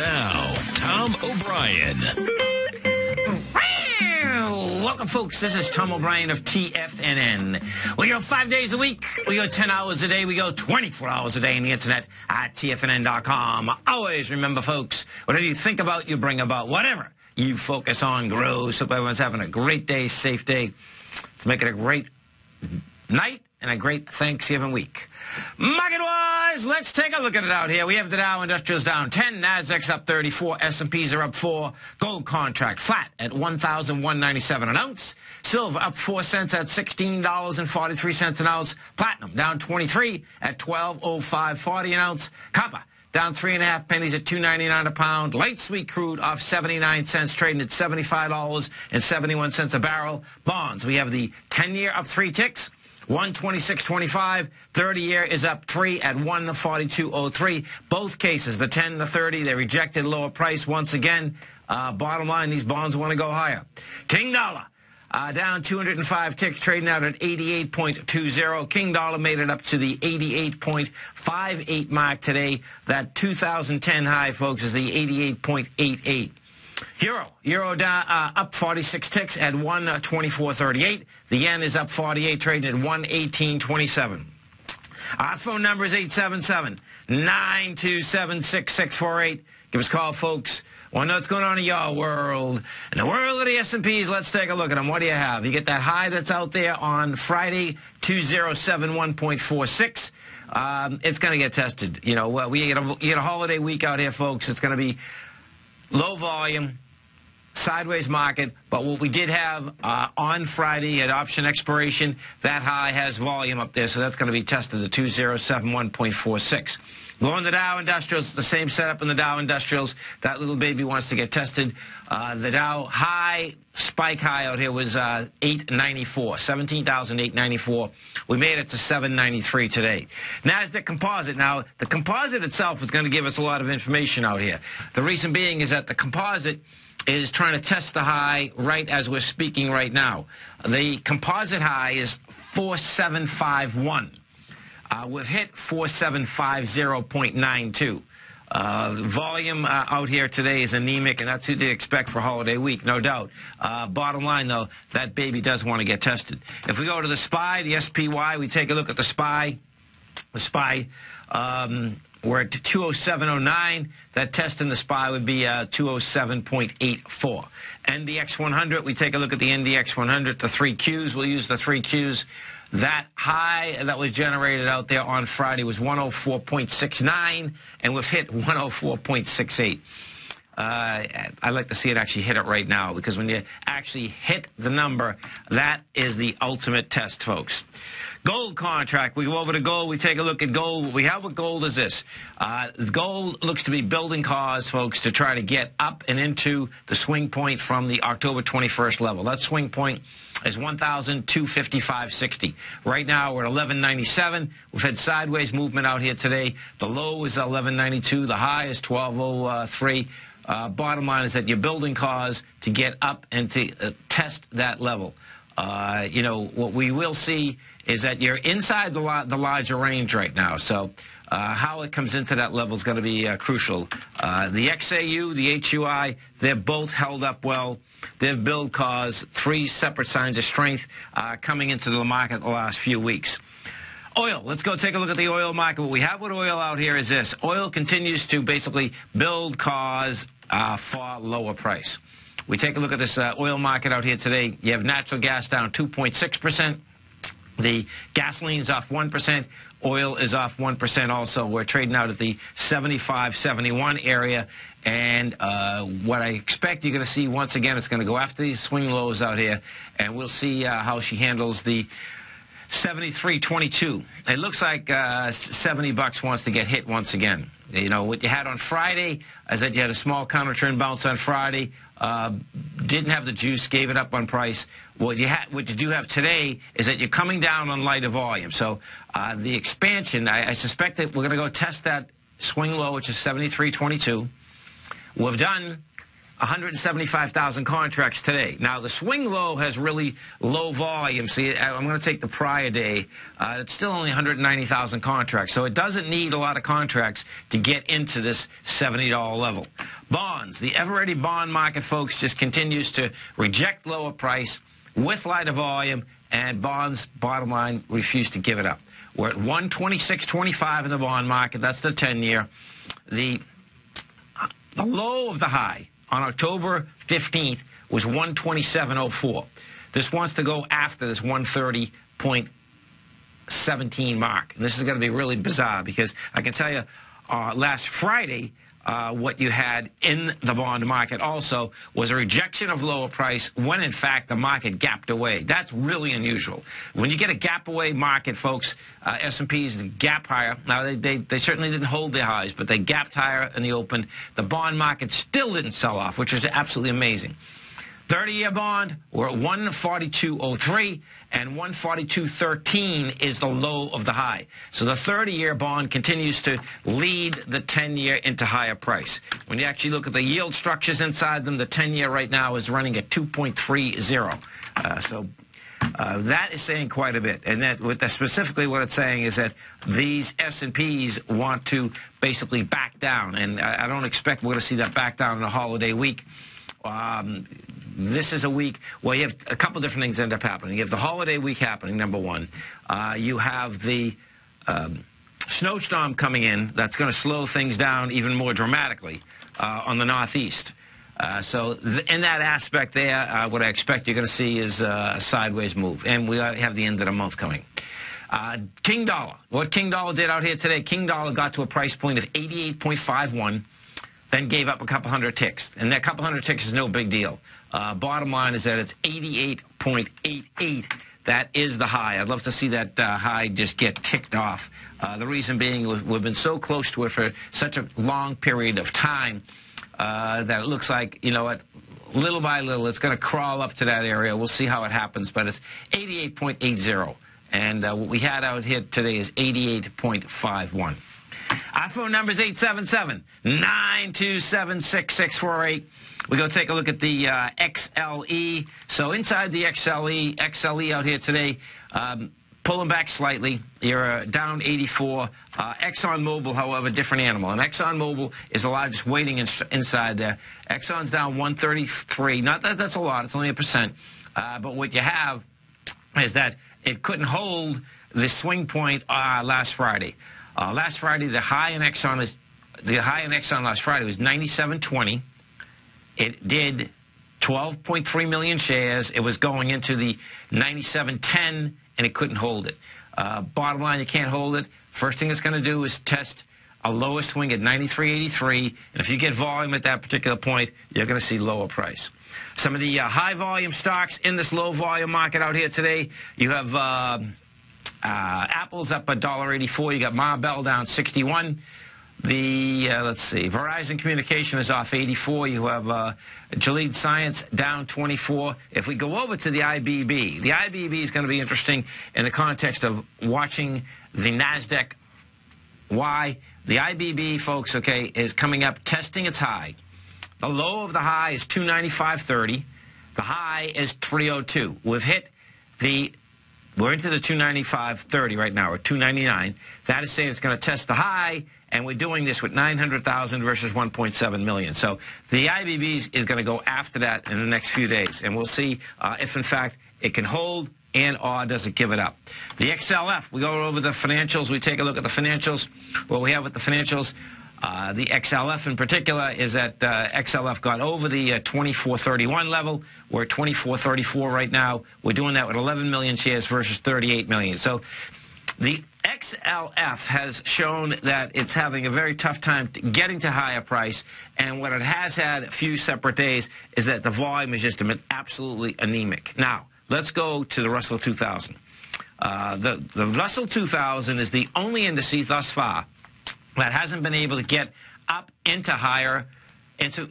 Now, Tom O'Brien. Welcome, folks. This is Tom O'Brien of TFNN. We go 5 days a week. We go 10 hours a day. We go 24 hours a day on the internet at TFNN.com. Always remember, folks, whatever you think about, you bring about. Whatever you focus on grows. So everyone's having a great day, safe day. Let's make it a great night and a great Thanksgiving week. Market-wise, let's take a look at it out here. We have the Dow Industrials down 10, Nasdaq's up 34, S&Ps are up 4, gold contract flat at $1,197 an ounce, silver up 4 cents at $16.43 an ounce, platinum down 23 at $12.0540 an ounce, copper down 3.5 pennies at $2.99 a pound. Light sweet crude off 79 cents, trading at $75.71 a barrel. Bonds, we have the 10-year up 3 ticks, 126.25. 30-year is up 3 at 142.03. Both cases, the 10 and the 30, they rejected lower price once again. Bottom line, these bonds want to go higher. King dollar. Down 205 ticks, trading out at 88.20. King dollar made it up to the 88.58 mark today. That 2010 high, folks, is the 88.88. Euro down, up 46 ticks at 124.38. The yen is up 48, trading at 118.27. Our phone number is 877-927-6648. Give us a call, folks. Want to know what's going on in your world. In the world of the S&Ps, let's take a look at them. What do you have? You get that high that's out there on Friday, 2071.46. It's going to get tested. You know, we get a holiday week out here, folks. It's going to be low volume, sideways market, but what we did have on Friday at option expiration, that high has volume up there, so that's going to be tested at 2071.46. Going to Dow Industrials, the same setup in the Dow Industrials. That little baby wants to get tested. The Dow high, spike high out here was 894, 17,894. We made it to 793 today. NASDAQ Composite. Now, the composite itself is going to give us a lot of information out here. The reason being is that the composite is trying to test the high right as we're speaking right now. The composite high is 4751. We've hit 4750.92. Volume out here today is anemic, and that's what they expect for holiday week, no doubt. Bottom line, though, that baby does want to get tested. If we go to the SPY, the SPY, we take a look at the SPY. The SPY, we're at 207.09. That test in the SPY would be 207.84. NDX 100, we take a look at the NDX 100, the 3 Qs. We'll use the 3 Qs. That high that was generated out there on Friday was 104.69, and we've hit 104.68. I'd like to see it actually hit it right now, because when you actually hit the number, that is the ultimate test, folks. Gold contract. We go over to gold. We take a look at gold. What we have with gold is this. Gold looks to be building cause, folks, to try to get up and into the swing point from the October 21st level. That swing point is 1,255.60. Right now, we're at 1197. We've had sideways movement out here today. The low is 1192. The high is 1203. Bottom line is that you're building cause to get up and to test that level. You know, what we will see is that you're inside the larger range right now. So how it comes into that level is going to be crucial. The XAU, the HUI, they're both held up well. They've built cause, 3 separate signs of strength coming into the market the last few weeks. Oil. Let's go take a look at the oil market. What we have with oil out here is this. Oil continues to basically build cause for lower price. We take a look at this oil market out here today. You have natural gas down 2.6%. The gasoline's off 1%. Oil is off 1% also. We're trading out at the 75, 71 area. And what I expect you're going to see, once again, it's going to go after these swing lows out here. And we'll see how she handles the 73.22. It looks like 70 bucks wants to get hit once again. You know, what you had on Friday is that you had a small counter trend bounce on Friday. Didn't have the juice, gave it up on price. What you do have today is that you're coming down on lighter volume. So the expansion, I suspect that we're going to go test that swing low, which is 73.22. We've done 175,000 contracts today. Now, the swing low has really low volume. See, I'm going to take the prior day. It's still only 190,000 contracts, so it doesn't need a lot of contracts to get into this $70 level. Bonds. The ever-ready bond market, folks, just continues to reject lower price with lighter volume, and bonds, bottom line, refuse to give it up. We're at 126.25 in the bond market. That's the 10-year. The low of the high on October 15th was 127.04. This wants to go after this 130.17 mark. And this is going to be really bizarre because I can tell you last Friday, what you had in the bond market also was a rejection of lower price when, in fact, the market gapped away. That's really unusual. When you get a gap away market, folks, S&P's gap higher. Now, they certainly didn't hold their highs, but they gapped higher in the open. The bond market still didn't sell off, which is absolutely amazing. 30-year bond, we're at 142.03, and 142.13 is the low of the high. So the 30-year bond continues to lead the 10-year into higher price. When you actually look at the yield structures inside them, the 10-year right now is running at 2.30. So that is saying quite a bit. And that specifically what it's saying is that these S&Ps want to basically back down. And I don't expect we're going to see that back down in a holiday week. This is a week where you have a couple different things end up happening. You have the holiday week happening, number one. You have the snowstorm coming in. That's going to slow things down even more dramatically on the Northeast. So in that aspect there, what I expect you're going to see is a sideways move. And we have the end of the month coming. King Dollar. What King Dollar did out here today, King Dollar got to a price point of 88.51. Then gave up a couple hundred ticks. And that couple hundred ticks is no big deal. Bottom line is that it's 88.88. That is the high. I'd love to see that high just get ticked off. The reason being we've been so close to it for such a long period of time that it looks like, you know what, little by little it's going to crawl up to that area. We'll see how it happens, but it's 88.80. And what we had out here today is 88.51. Our phone number is 877-927-6648. We're going to take a look at the XLE. So inside the XLE out here today, pulling back slightly. You're down 84. ExxonMobil, however, different animal. And ExxonMobil is the largest weighting inside there. Exxon's down 133. Not that that's a lot. It's only 1%. But what you have is that it couldn't hold the swing point last Friday. Last Friday, the high in Exxon last Friday was 97.20. It did 12.3 million shares. It was going into the 97.10, and it couldn't hold it. Bottom line, you can't hold it. First thing it's going to do is test a lower swing at 93.83, and if you get volume at that particular point, you're going to see lower price. Some of the high volume stocks in this low volume market out here today, you have Apple's up $1.84. You got Marvell down 61. Let's see, Verizon Communication is off 84. You have Gilead Science down 24. If we go over to the IBB is going to be interesting in the context of watching the NASDAQ. Why? The IBB, folks, okay, is coming up, testing its high. The low of the high is 295.30. The high is 302. We're into the 295.30 right now, or 299. That is saying it's going to test the high, and we're doing this with 900,000 versus 1.7 million. So the IBB is going to go after that in the next few days, and we'll see if, in fact, it can hold and/or does it give it up. The XLF, we go over the financials. We take a look at the financials. What we have with the financials, the XLF in particular is that XLF got over the 24.31 level. We're at 24.34 right now. We're doing that with 11 million shares versus 38 million. So the XLF has shown that it's having a very tough time getting to higher price, and what it has had a few separate days is that the volume has just been absolutely anemic. Now, let's go to the Russell 2000. The Russell 2000 is the only indice thus far that hasn't been able to get up into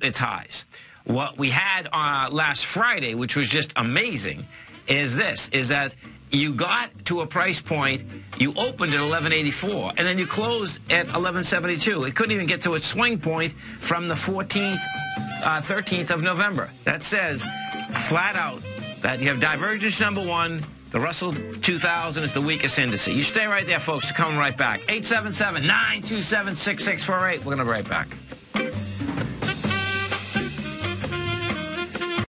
its highs. What we had last Friday, which was just amazing, is that you got to a price point, you opened at 1184, and then you closed at 1172. It couldn't even get to its swing point from the 13th of November. That says, flat out, that you have divergence number one. The Russell 2000 is the weakest indice. You stay right there, folks. Coming right back. 877-927-6648. We're going to be right back.